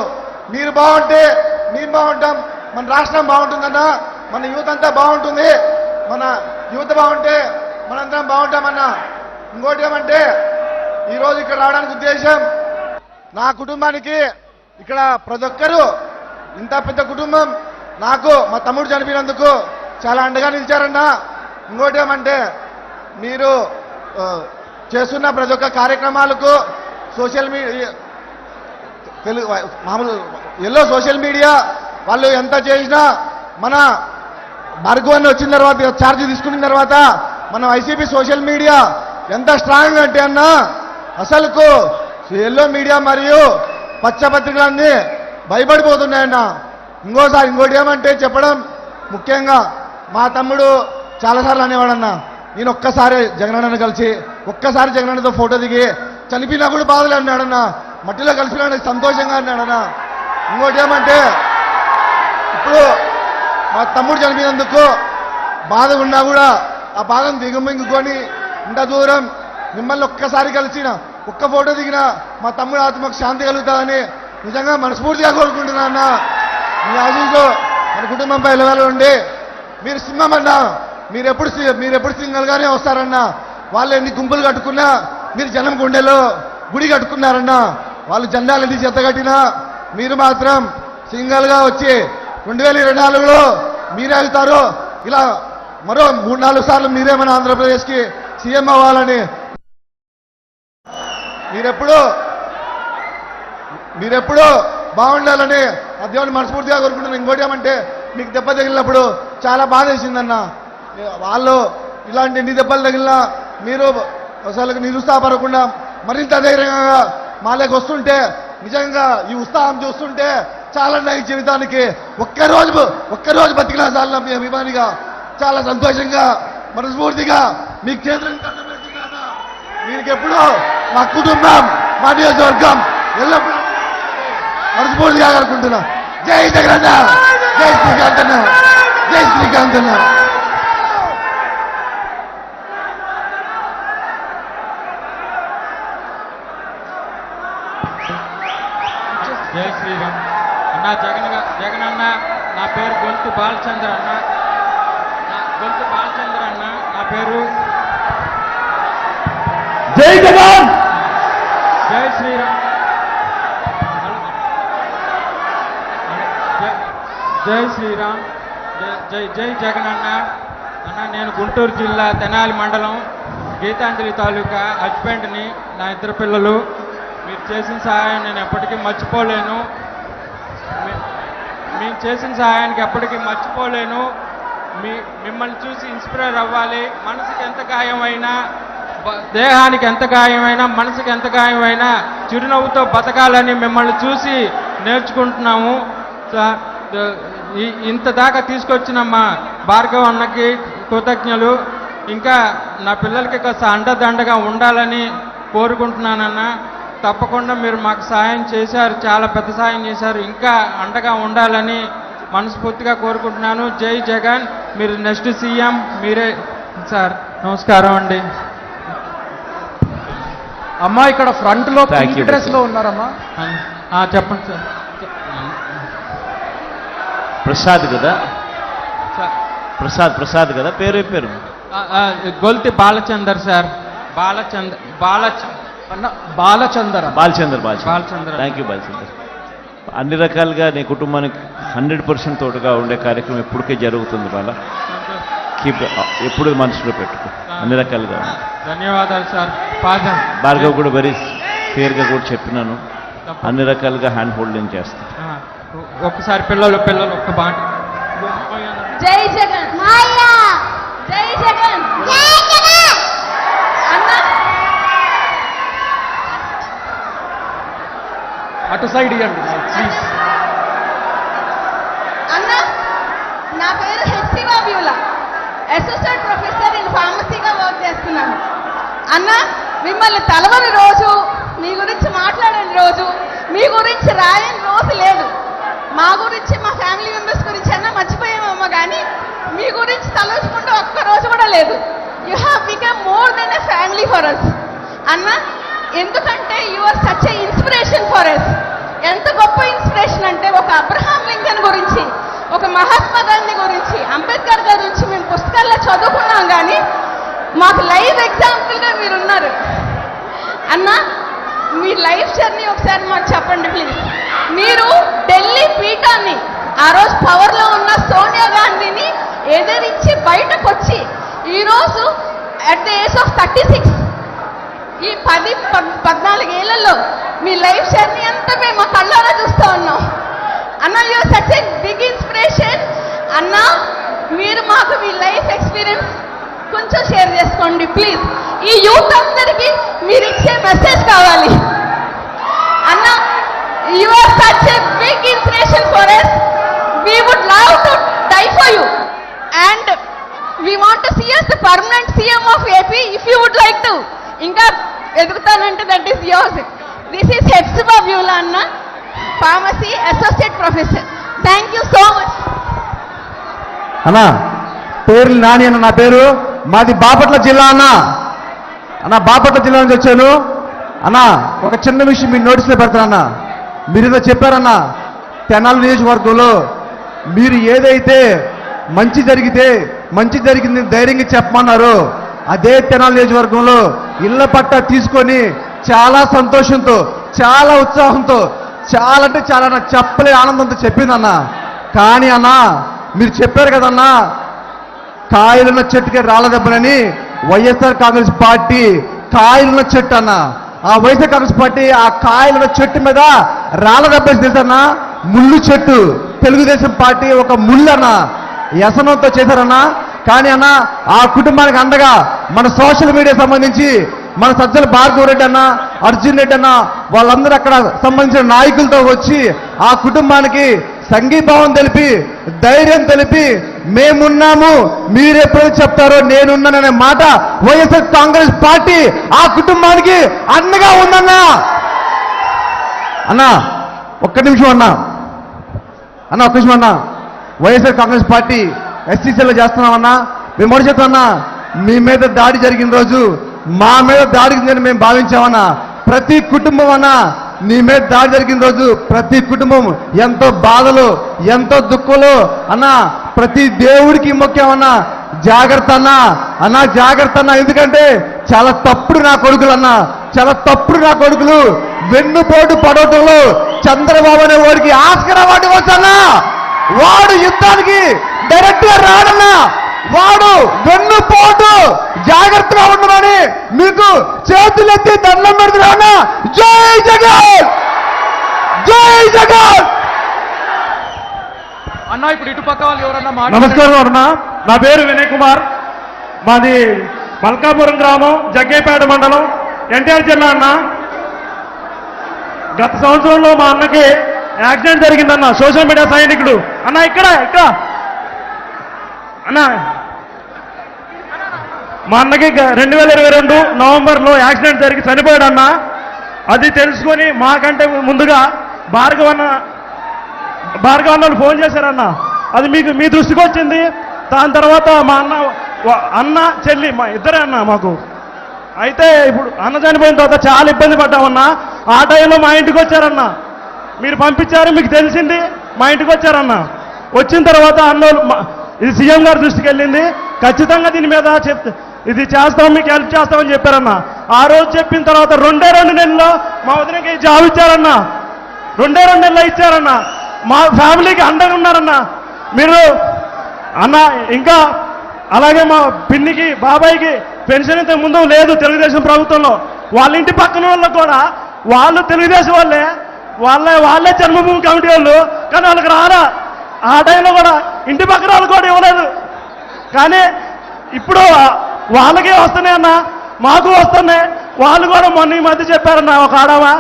E: మీరు బాగుంటే మేము బాగుంటాం, మన రాష్ట్రం బాగుంటుందన్న, మన యూత్ అంతా బాగుంటుంది, మన యూత్ బాగుంటే మనందరం బాగుంటామన్న. ఇంకోటి ఏమంటే ఈరోజు ఇక్కడ రావడానికి ఉద్దేశం, నా కుటుంబానికి ఇక్కడ ప్రతి ఒక్కరూ ఇంత పెద్ద కుటుంబం నాకు మా తమ్ముడు చనిపోయినందుకు చాలా అండగా నిలిచారన్న. ఇంకోటి ఏమంటే మీరు చేస్తున్న ప్రతి ఒక్క కార్యక్రమాలకు సోషల్ మీడియా మామూలు సోషల్ మీడియా వాళ్ళు ఎంత చేసినా మన భార్గవాన్ని వచ్చిన తర్వాత ఛార్జ్ తీసుకున్న తర్వాత మన వైసీపీ సోషల్ మీడియా ఎంత స్ట్రాంగ్ అంటే అన్న, అసలుకు ఎల్లో మీడియా మరియు పచ్చపత్రికలన్నీ భయపడిపోతున్నాయన్న. ఇంకోటి ఏమంటే చెప్పడం ముఖ్యంగా మా తమ్ముడు చాలాసార్లు అనేవాడన్నా, నేను ఒక్కసారి జగనన్నను కలిసి ఒక్కసారి జగనన్నతో ఫోటో దిగి చనిపోయినా కూడా బాధలే అన్నాడన్నా, మట్టిలో కలిసినా సంతోషంగా అన్నాడన్నా. ఇంకోటి ఏమంటే ఇప్పుడు మా తమ్ముడు చనిపోయినందుకు బాధ ఉన్నా కూడా ఆ బాధను దిగమింగుకొని ఇంత దూరం మిమ్మల్ని ఒక్కసారి కలిసిన ఒక్క ఫోటో దిగిన మా తమ్ముడు ఆత్మకు శాంతి కలుగుతుందని నిజంగా మనస్ఫూర్తిగా కోరుకుంటున్నా అన్న. మీ ఆశీస్సు మన కుటుంబంపై ఎలవేళ ఉండి మీరు సింహం అన్నా, మీరెప్పుడు సింగల్గానే వస్తారన్నా. వాళ్ళు ఎన్ని గుంపులు కట్టుకున్నా మీరు జనం గుండెలో గుడి కట్టుకున్నారన్నా. వాళ్ళు జెండాలు ఎన్ని చెత్త కట్టినా మీరు మాత్రం సింగల్గా వచ్చి 2024లో మీరే అవుతారు. ఇలా మరో 3-4 సార్లు మీరే మన ఆంధ్రప్రదేశ్కి సీఎం అవ్వాలని మీరెప్పుడు బాగుండాలని ఆ దేవుని మనస్ఫూర్తిగా కోరుకుంటున్నాను. ఇంకోటి ఏమంటే మీకు దెబ్బ తగిలినప్పుడు చాలా బాధ వేసిందన్న. వాళ్ళు ఇలాంటి ఎన్ని దెబ్బలు తగిలినా మీరు అసలు నిరుత్సాహపడకుండా మరింత ధైర్యంగా మాలోకి వస్తుంటే నిజంగా ఈ ఉత్సాహం చూస్తుంటే చాలా ఈ జీవితానికి ఒక్కరోజు బతికినా చాలా మీ అభిమానిగా చాలా సంతోషంగా మనస్ఫూర్తిగా మీకు చేతులు మీకు ఎప్పుడూ మా కుటుంబం మా నియోజకవర్గం ఎల్లప్పుడూ మనస్ఫూర్తిగా అనుకుంటున్నా. జై జగనన్న, జై శ్రీకాంత్ అన్న, జై శ్రీకాంత్ అన్న.
F: జై శ్రీరామ్ అన్న. జగనన్న, నా పేరు గొంతు బాలచంద్ర అన్న. నా పేరు
A: జై జగన్,
F: జై శ్రీరామ్, జై శ్రీరామ్, జై జగనన్న. అన్న, నేను గుంటూరు జిల్లా తెనాలి మండలం గీతాంజలి తాలూకా హస్బెండ్ని. నా 2 పిల్లలు. మీరు చేసిన సహాయం నేను ఎప్పటికీ మర్చిపోలేను. మీరు చేసిన సహాయానికి ఎప్పటికీ మర్చిపోలేను. మిమ్మల్ని చూసి ఇన్స్పైర్ అవ్వాలి. మనసుకి ఎంత గాయమైనా, దేహానికి ఎంత గాయమైనా, మనసుకి ఎంత గాయమైనా చిరునవ్వుతో బతకాలని మిమ్మల్ని చూసి నేర్చుకుంటున్నాము. ఇంత దాకా తీసుకొచ్చిన మా భార్గవ్ అన్నకి కృతజ్ఞలు. ఇంకా నా పిల్లలకి కాస్త అండదండగా ఉండాలని కోరుకుంటున్నానన్నా. తప్పకుండా మీరు మాకు సాయం చేశారు, చాలా పెద్ద సాయం చేశారు. ఇంకా అండగా ఉండాలని మనస్ఫూర్తిగా కోరుకుంటున్నాను. జై జగన్. మీరు నెక్స్ట్ సీఎం మీరే సార్. నమస్కారం అండి.
B: అమ్మా ఇక్కడ ఫ్రంట్ లో
A: Thank you,
B: డ్రెస్ లో
A: Mr.
B: ఉన్నారమ్మా.
F: చెప్పండి సార్.
A: ప్రసాద్ కదా,
F: సార్
A: ప్రసాద్ కదా, పేరు
F: గొల్తి బాలచందర్ సార్.
B: అన్న బాలచందర్
A: బాలచందర్.
F: బాలచందర్.
A: Thank you Balachandar. అన్ని రకాలుగా నీ కుటుంబానికి 100% తోడుగా ఉండే కార్యక్రమం ఎప్పటికే జరుగుతుంది. బాల కీప్ ఎప్పుడు మనసులో పెట్టుకో, అన్ని రకాలుగా.
F: ధన్యవాదాలు సార్.
A: భార్గవ్ కూడా వెరీ క్లియర్గా కూడా చెప్పినాను, అన్ని రకాలుగా హ్యాండ్ హోల్డింగ్ చేస్తాను.
F: ఒక్కసారి పిల్లలు ఒక్క మాట.
C: జై జగన్. జై జగన్. అన్న
B: అటు సైడ్ ఇవ్వండి ప్లీజ్.
C: అన్న నా పేరు హెచ్సివా బ్యూలా, అసోసియేట్ ప్రొఫెసర్ ఇన్ ఫార్మసీగా వర్క్ చేస్తున్నాను. అన్న మిమ్మల్ని తలవని రోజు, మీ గురించి మాట్లాడని రోజు, మీ గురించి రాయని రోజు లేదు. మా గురించి, మా ఫ్యామిలీ మెంబర్స్ గురించి అన్నా మర్చిపోయామమ్మ, కానీ మీ గురించి తలుచుకుంటూ ఒక్క రోజు కూడా లేదు. You have become more than a family for us అన్న. ఎందుకంటే you are such a inspiration for us. ఎంత గొప్ప ఇన్స్పిరేషన్ అంటే, ఒక అబ్రహాం లింకన్ గురించి, ఒక మహాత్మా గాంధీ గురించి, అంబేద్కర్ గారి గురించి మేము పుస్తకాల్లో చదువుకున్నాం, కానీ మాకు లైవ్ ఎగ్జాంపుల్గా మీరు ఉన్నారు అన్న. మీ లైఫ్ జర్నీ ఒకసారి మాకు చెప్పండి ప్లీజ్. మీరు ఢిల్లీ పీఠాన్ని, ఆ రోజు పవర్లో ఉన్న సోనియా గాంధీని ఎదిరించి బయటకు వచ్చి ఈరోజు అట్ ద ఏజ్ ఆఫ్ 36, ఈ 14 ఏళ్లలో మీ లైఫ్ జర్నీ అంతా మేము మా కళ్ళారా చూస్తూ ఉన్నాం అన్న. You such a big inspiration అన్న. మీరు మాకు మీ లైఫ్ ఎక్స్పీరియన్స్ కొంచెం షేర్ చేసుకోండి ప్లీజ్. ఈ యూత్ అందరికీ మీరు ఇచ్చే మెసేజ్ కావాలి అన్న. You are such a big inspiration for us. We would love to die for you and we want to see us the permanent CM of AP if you would like to. ఇంకా ఎదుగుతానంటే that is yours. This is Hepsiba Beulah అన్న, pharmacy associate professor. Thank you so much
E: అన్నా. పేరు నాని అన్న, నా పేరు. మాది బాపట్ల జిల్లా అన్న. బాపట్ల జిల్లా నుంచి వచ్చాను అన్న. ఒక చిన్న విషయం మీరు నోటీస్లో పెడతానన్నా. మీరు ఏదో చెప్పారన్నా, తెనాలి నియోజకవర్గంలో మీరు ఏదైతే మంచి జరిగింది ధైర్యంగా చెప్పమన్నారు, అదే తెనాలి నియోజకవర్గంలో ఇళ్ల పట్టా తీసుకొని చాలా సంతోషంతో, చాలా ఉత్సాహంతో, చాలా అంటే చాలా నాకు చెప్పలే ఆనందంతో చెప్పిందన్నా. కానీ అన్నా మీరు చెప్పారు కదన్నా, కాయలున్న చెట్టుకి రాళ్ళ దెబ్బలని. వైఎస్ఆర్ కాంగ్రెస్ పార్టీ కాయలున్న చెట్టు అన్న. ఆ వైఎస్ఆర్ కాంగ్రెస్ పార్టీ ఆ కాయలున్న చెట్టు మీద రాళ్ళ దెబ్బేసి తెలుసన్నా, ముళ్ళు చెట్టు. తెలుగుదేశం పార్టీ ఒక ముళ్ళు అన్న, వ్యసనంతో చేశారన్నా. కానీ అన్న ఆ కుటుంబానికి అండగా మన సోషల్ మీడియా సంబంధించి మన సజ్జల భార్గవ రెడ్డి అన్న, అర్జున్ రెడ్డి అన్న, వాళ్ళందరూ అక్కడ సంబంధించిన నాయకులతో వచ్చి ఆ కుటుంబానికి సంఘీభావం తెలిపి, ధైర్యం తెలిపి, మేమున్నాము, మీరెప్పుడు చెప్తారో నేనున్నాననే మాట వైఎస్ఆర్ కాంగ్రెస్ పార్టీ ఆ కుటుంబానికి అండగా ఉందన్నా. అన్నా ఒక్క నిమిషం అన్నా, ఒక్క నిమిషం అన్నా. వైఎస్ఆర్ కాంగ్రెస్ పార్టీ ఎస్సీసీలో చేస్తున్నామన్నా. మేము మొదటి చెప్తున్నా, మీ మీద దాడి జరిగిన రోజు మా మీద దాడి జరిగిందని మేము భావించామన్నా. ప్రతి కుటుంబం అన్నా, నీ మీద దాడి జరిగిన రోజు ప్రతి కుటుంబం ఎంతో బాధలు, ఎంతో దుఃఖంలో అన్నా. ప్రతి దేవుడికి మొక్కామన్నా, జాగ్రత్త అన్నా, జాగ్రత్త అన్నా. ఎందుకంటే చాలా తప్పుడు నా కొడుకులు అన్నా, చాలా తప్పుడు నా కొడుకులు. వెన్నుపోటు పడవటంలో చంద్రబాబు అనే వాడికి ఆస్కర్ అవార్డు వచ్చన్నా. వాడు యుద్ధానికి డైరెక్ట్ గా రాడన్నా. వాడు వెన్నుపోటు, జాగ్రత్తగా ఉండమని మీకు చేతులెత్తి దండం పెడుతున్నా. జై జగన్, జై జగన్.
B: అన్న ఇప్పుడు ఇటుపక్క వాళ్ళు ఎవరన్నా
G: నమస్కారం అన్న. నా పేరు వినయ్ కుమార్. మాది మల్కాపురం గ్రామం, జగ్గేపేట మండలం, ఎన్టీఆర్ జిల్లా అన్న. గత సంవత్సరంలో మా అన్నకి యాక్సిడెంట్ జరిగిందన్న. సోషల్ మీడియా సైనికుడు అన్న. ఇక్కడ అన్న మా అన్నకి 2022 నవంబర్లో యాక్సిడెంట్ జరిగి చనిపోయాడన్న. అది తెలుసుకొని మాకంటే ముందుగా భార్గవన్న వాళ్ళు ఫోన్ చేశారన్న. అది మీ దృష్టికి వచ్చింది. దాని తర్వాత మా అన్న చెల్లి మా ఇద్దరే అన్న మాకు. అయితే ఇప్పుడు అన్న చనిపోయిన తర్వాత చాలా ఇబ్బంది పడ్డామన్నా. ఆ టైంలో మా ఇంటికి వచ్చారన్న. మీరు పంపించారు, మీకు తెలిసింది, మా ఇంటికి వచ్చారన్న. వచ్చిన తర్వాత అన్నోళ్ళు ఇది సీఎం గారి దృష్టికి వెళ్ళింది. ఖచ్చితంగా దీని మీద ఇది చేస్తాం, మీకు హెల్ప్ చేస్తామని చెప్పారన్న. ఆ రోజు చెప్పిన తర్వాత 2 నెలల్లో మా వదినకి జాబ్ ఇచ్చారన్న. 2 నెలల్లో ఇచ్చారన్న. మా ఫ్యామిలీకి అండగా ఉన్నారన్న మీరు అన్న. ఇంకా అలాగే మా పిన్నికి బాబాయికి పెన్షన్ ఇంత ముందు లేదు తెలుగుదేశం ప్రభుత్వంలో. వాళ్ళ ఇంటి పక్కన వాళ్ళకు కూడా వాళ్ళు తెలుగుదేశం వాళ్ళే జన్మభూమి కమిటీ వాళ్ళు, కానీ వాళ్ళకి రారా. ఆ టైంలో కూడా ఇంటి పక్కన వాళ్ళు కూడా ఇవ్వలేదు. కానీ ఇప్పుడు వాళ్ళకే వస్తున్నాయన్న, మాకు వస్తున్నాయి. వాళ్ళు కూడా మొన్న ఈ మధ్య చెప్పారన్న, ఒక ఆడవా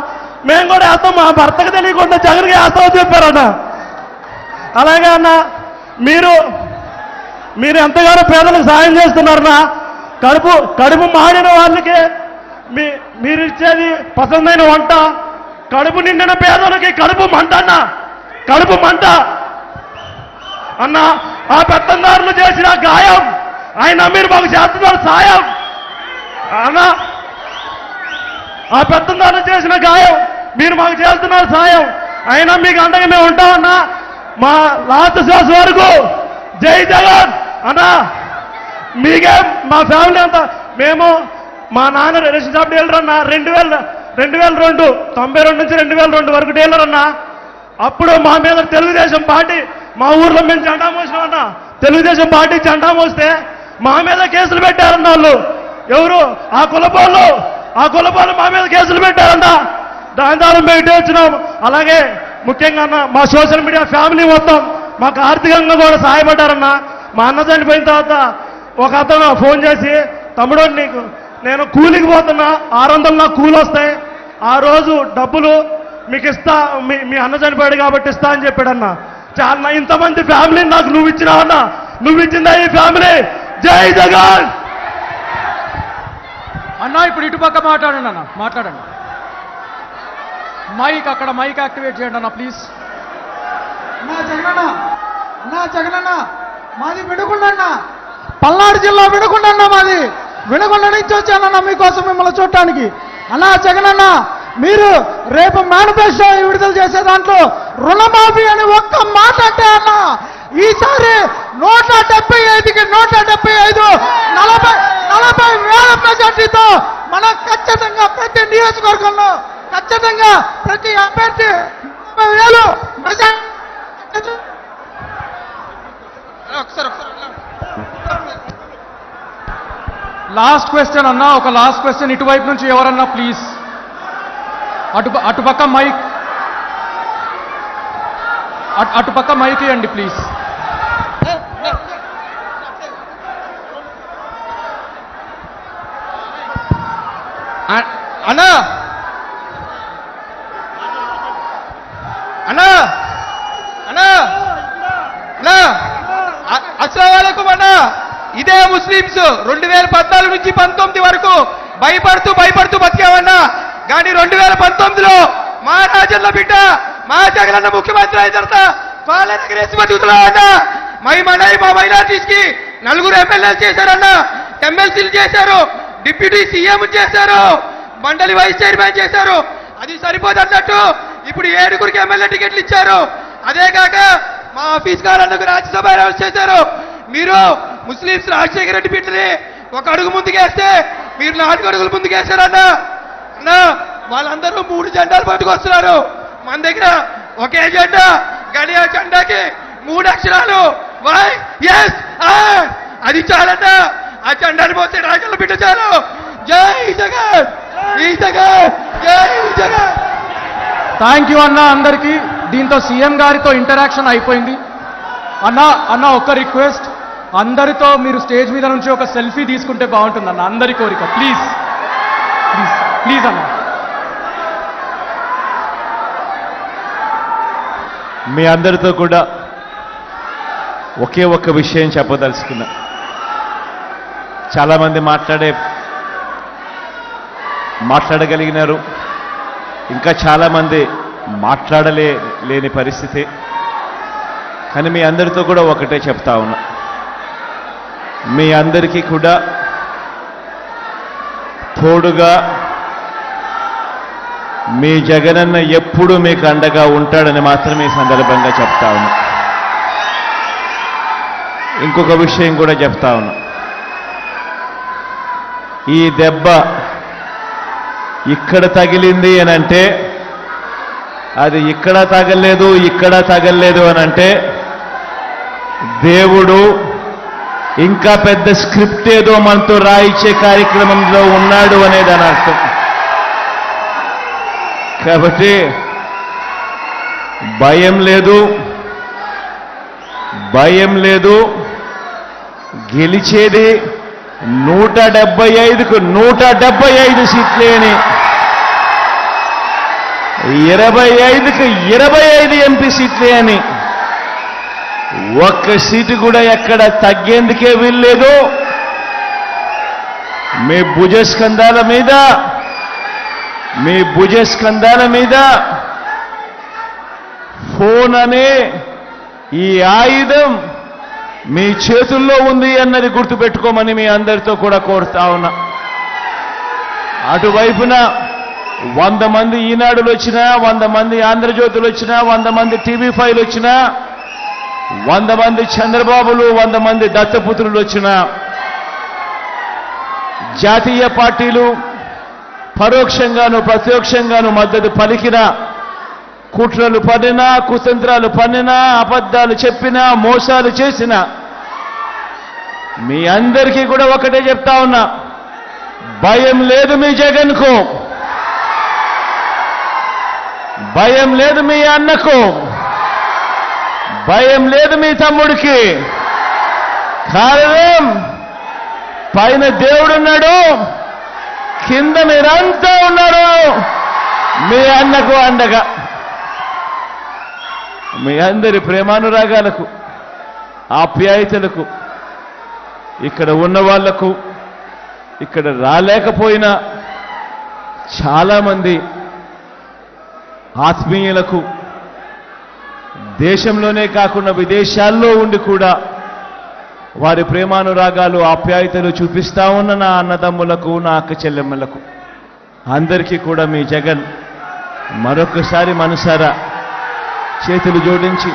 G: మేము కూడా వేస్తాం, మా భర్తకు తెలియకుండా జగన్కి వేస్తామని చెప్పారన్న. అలాగే అన్న మీరు ఎంతగానో పేదలకు సాయం చేస్తున్నారన్నా. కడుపు మాడిన వాళ్ళకి మీరు ఇచ్చేది పసందైన వంట. కడుపు నిండిన పేదలకి కడుపు మంట అన్న, కడుపు మంట అన్న. ఆ పెత్తందారులు చేసిన గాయం ఆయన మీరు మాకు చేస్తున్నారు సాయం అన్న. ఆ పెత్తందారులు చేసిన గాయం మీరు మాకు చేస్తున్నారు సాయం. అయినా మీకు అండగా మేము ఉంటామన్నా. మా లాస్ట్ శ్వాస వరకు జై జగన్ అన్న. మీకే మా ఫ్యామిలీ అంతా మేము మా నాన్న రేషన్ షాప్ డీలర్ అన్న. 2002 92 నుంచి 2002 వరకు డీలర్ అన్న. అప్పుడు మా మీద తెలుగుదేశం పార్టీ మా ఊర్లో మేము జెండా మోసినామన్నా. తెలుగుదేశం పార్టీ జెండా మోస్తే మా మీద కేసులు పెట్టారన్న వాళ్ళు. ఎవరు ఆ కులపోళ్ళు మా మీద కేసులు పెట్టారన్న. దాని ద్వారా మేము ఇటే వచ్చినాం. అలాగే ముఖ్యంగా అన్న మా సోషల్ మీడియా ఫ్యామిలీ మొత్తం మాకు ఆర్థికంగా కూడా సహాయపడ్డారన్న. మా అన్న చనిపోయిన తర్వాత ఒక అతను ఫోన్ చేసి, తమ్ముడు నీకు నేను కూలికి పోతున్నా, 600 నాకు కూలి వస్తాయి, ఆ రోజు డబ్బులు మీకు ఇస్తా, మీ అన్న చనిపోయాడు కాబట్టి ఇస్తా అని చెప్పాడన్న. చాలా ఇంతమంది ఫ్యామిలీ నాకు నువ్వు ఇచ్చినావన్నా. నువ్వు ఇచ్చిందా ఈ ఫ్యామిలీ. జై జగన్
B: అన్న. ఇప్పుడు ఇటుపక్క మాట్లాడండి అన్న, మాట్లాడండి. అక్కడ మైక్ యాక్టివేట్ చేయండి అన్న ప్లీజ్.
H: జగనన్న మాది వినుకొండన్న, పల్నాడు జిల్లా వినుకొండన్న మాది. వినుకొండ నుంచి వచ్చానన్న మీకోసం మిమ్మల్ని చూడటానికి. అన్నా జగనన్న, మీరు రేపు మేనిఫెస్టో విడుదల చేసే దాంట్లో రుణమాఫీ అని ఒక్క మాట అంటే అన్న, ఈసారి 175కి 175 40,000 మెజార్టీతో మనం ఖచ్చితంగా ప్రతి నియోజకవర్గంలో ఖచ్చితంగా ప్రతి అభ్యర్థి 30,000 మెజార్టీ.
B: లాస్ట్ క్వశ్చన్ అన్న, ఒక లాస్ట్ క్వశ్చన్ ఇటువైపు నుంచి ఎవరన్నా ప్లీజ్. అటుపక్క మైక్ ఇవ్వండి ప్లీజ్.
F: అన్నా అన్నా అన్నా అన్నా అస్సలాము అలైకుం అన్నా. ఇదే ముస్లింస్ 2014 నుంచి 19 వరకు భయపడుతూ బతికామన్నా. కానీ 2019లో మా రాజన్న బిడ్డ మా జగనన్న ముఖ్యమంత్రి అయిన తర్వాత పాలన ఎగరేసి బతుకుతున్నామన్నా. మా మైనార్టీస్ కి 4 ఎమ్మెల్యేలు చేశారన్నా, ఎమ్మెల్సీలు చేశారు, డిప్యూటీ సీఎం చేశారు, మండలి వైస్ చైర్మన్ చేశారు. అది సరిపోదన్నట్టు ఇప్పుడు 7 ఎమ్మెల్యే టికెట్లు ఇచ్చారు. అదే కాక మా ఆఫీస్ గారు రాజ్యసభ అనౌన్స్ చేశారు. మీరు ముస్లింస్ రాజశేఖర రెడ్డి బిడ్డని 1 అడుగు ముందుకేస్తే మీరు 4 అడుగులు ముందుకేశారన్నా. అన్నా వాళ్ళందరూ 3 జెండాలు పట్టుకొస్తున్నారు. మన దగ్గర ఒకే జెండా, కానీ ఆ జెండాకి 3 అక్షరాలు YSR. అది చాలన్నా. ఆ జెండాని పోతే రాజన్న బిడ్డ చాలు. జై జగన్, జై జగన్, జై జగన్.
B: థ్యాంక్ యూ అన్న అందరికీ. దీంతో సీఎం గారితో ఇంటరాక్షన్ అయిపోయింది. అన్న ఒక్క రిక్వెస్ట్, అందరితో మీరు స్టేజ్ మీద నుంచి ఒక సెల్ఫీ తీసుకుంటే బాగుంటుంది అన్న, అందరి కోరిక. ప్లీజ్ ప్లీజ్ ప్లీజ్ అన్న.
A: మీ అందరితో కూడా ఒకే ఒక్క విషయం చెప్పదలుచుకున్నా. చాలామంది మాట్లాడగలిగినారు. ఇంకా చాలామంది లేని పరిస్థితి. కానీ మీ అందరితో కూడా ఒకటే చెప్తా ఉన్నా, మీ అందరికీ కూడా తోడుగా మీ జగనన్న ఎప్పుడూ మీకు అండగా ఉంటాడని మాత్రం ఈ సందర్భంగా చెప్తా ఉన్నా. ఇంకొక విషయం కూడా చెప్తా ఉన్నా, ఈ దెబ్బ ఇక్కడ తగిలింది అని అంటే అది ఇక్కడ తగలలేదు అని అంటే దేవుడు ఇంకా పెద్ద స్క్రిప్ట్ ఏదో మనతో రాయించే కార్యక్రమంలో ఉన్నాడు అనేది అని అర్థం. కాబట్టి భయం లేదు. గెలిచేది 175కు 175 సీట్లే అని, 25కు 25 ఎంపీ సీట్లే అని, ఒక్క సీటు కూడా ఎక్కడ తగ్గేందుకే వీల్లేదు. మీ భుజస్కంధాల మీద ఫోన్ అనే ఈ ఆయుధం మీ చేతుల్లో ఉంది అన్నది గుర్తుపెట్టుకోమని మీ అందరితో కూడా కోరుతా ఉన్నా. అటువైపున 100 మంది ఈనాడులు వచ్చినా, 100 మంది ఆంధ్రజ్యోతులు వచ్చినా, 100 మంది టీవీ5లు వచ్చినా, 100 మంది చంద్రబాబులు, 100 మంది దత్తపుత్రులు వచ్చినా, జాతీయ పార్టీలు పరోక్షంగాను ప్రత్యక్షంగాను మద్దతు పలికినా, కుట్రలు పన్నినా, కుతంత్రాలు పన్నినా, అబద్ధాలు చెప్పినా, మోసాలు చేసినా, మీ అందరికీ కూడా ఒకటే చెప్తా ఉన్నా, భయం లేదు మీ జగన్కు, భయం లేదు మీ అన్నకు, భయం లేదు మీ తమ్ముడికి. కారణం పైన దేవుడున్నాడు, కింద మీరంతా ఉన్నారు మీ అన్నకు అండగా. మీ అందరి ప్రేమానురాగాలకు, ఆప్యాయతలకు, ఇక్కడ ఉన్న వాళ్లకు, ఇక్కడ రాలేకపోయినా చాలామంది ఆత్మీయులకు, దేశంలోనే కాకుండా విదేశాల్లో ఉండి కూడా వారి ప్రేమానురాగాలు, ఆప్యాయతలు చూపిస్తా ఉన్న నా అన్నదమ్ములకు, నా అక్క చెల్లెమ్మలకు అందరికీ కూడా మీ జగన్ మరొకసారి మనసారా చేతులు జోడించి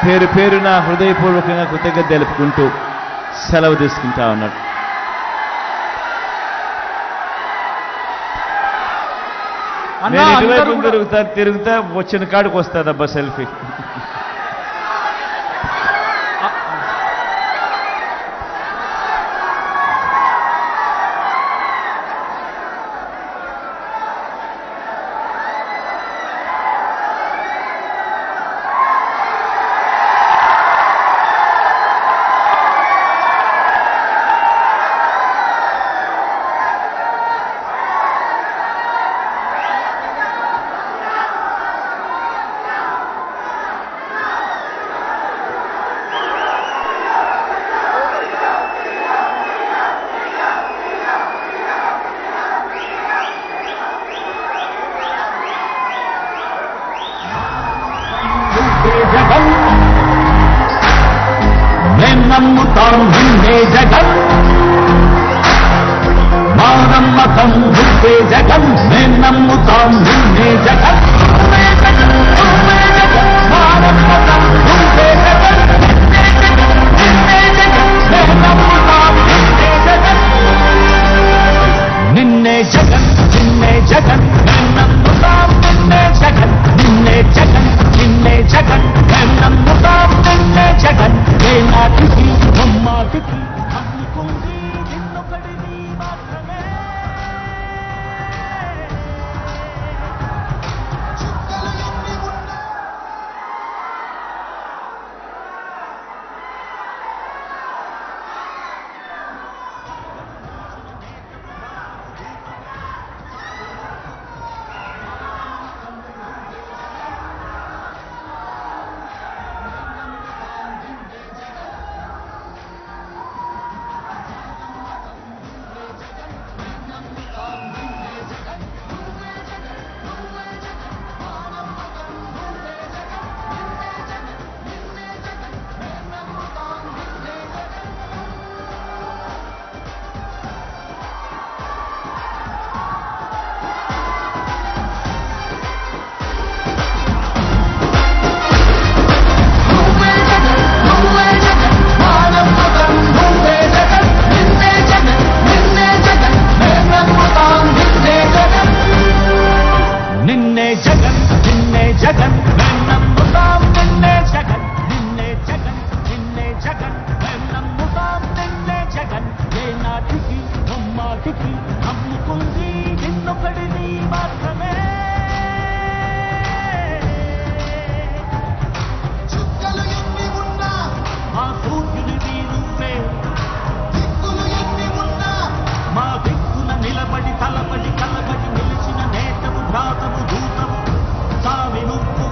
A: పేరు పేరున హృదయపూర్వకంగా కృతజ్ఞత తెలుపుకుంటూ సెలవు తీసుకుంటా ఉన్నాడు. నేను ఇటువైపు తిరుగుతా వచ్చిన కాడికి వస్తాదబ్బా సెల్ఫీ.
I: నమ్ముతాం నిన్నే జగన్, మా నమ్మకం నువ్వే జగన్, మేము నమ్ముతాం నిన్నే జగన్, మా నమ్మకం నువ్వే జగన్, నిన్నే జగన్, మేము నమ్ముతాం నిన్నే జగన్, నిన్నే జగన్, నిన్నే జగన్, మేము నమ్ముతాం నిన్నే జగన్, నిన్నే జగన్, నిన్నే జగన్, మేము నమ్ముతాం నిన్నే జగన్. ఏ నాటికి నమ్మాటికి నమ్ముకుంది నిన్నొకడిని మాత్రమే. మాటికి ముమ్మాటికి నమ్ముకుంది నిన్నొకడిని మాత్రమే.
E: చుక్కలు ఎన్ని ఉన్నా
I: మా సూర్యునివి నువ్వే,
E: దిక్కులు ఎన్ని ఉన్నా
I: మా దిక్కుల నిలబడి తలబడి కలబడి నిలిచిన నేతవు భ్రాతవు దూతవు సామి నువ్వు.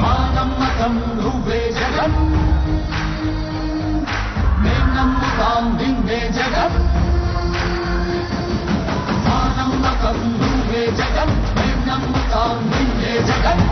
I: మా నమ్మకం నువ్వే జగన్, మేం నమ్ముతాం నిన్నే జగన్. మా నమ్మకం నువ్వే జగన్, మేం నమ్ముతాం నిన్నే జగన్.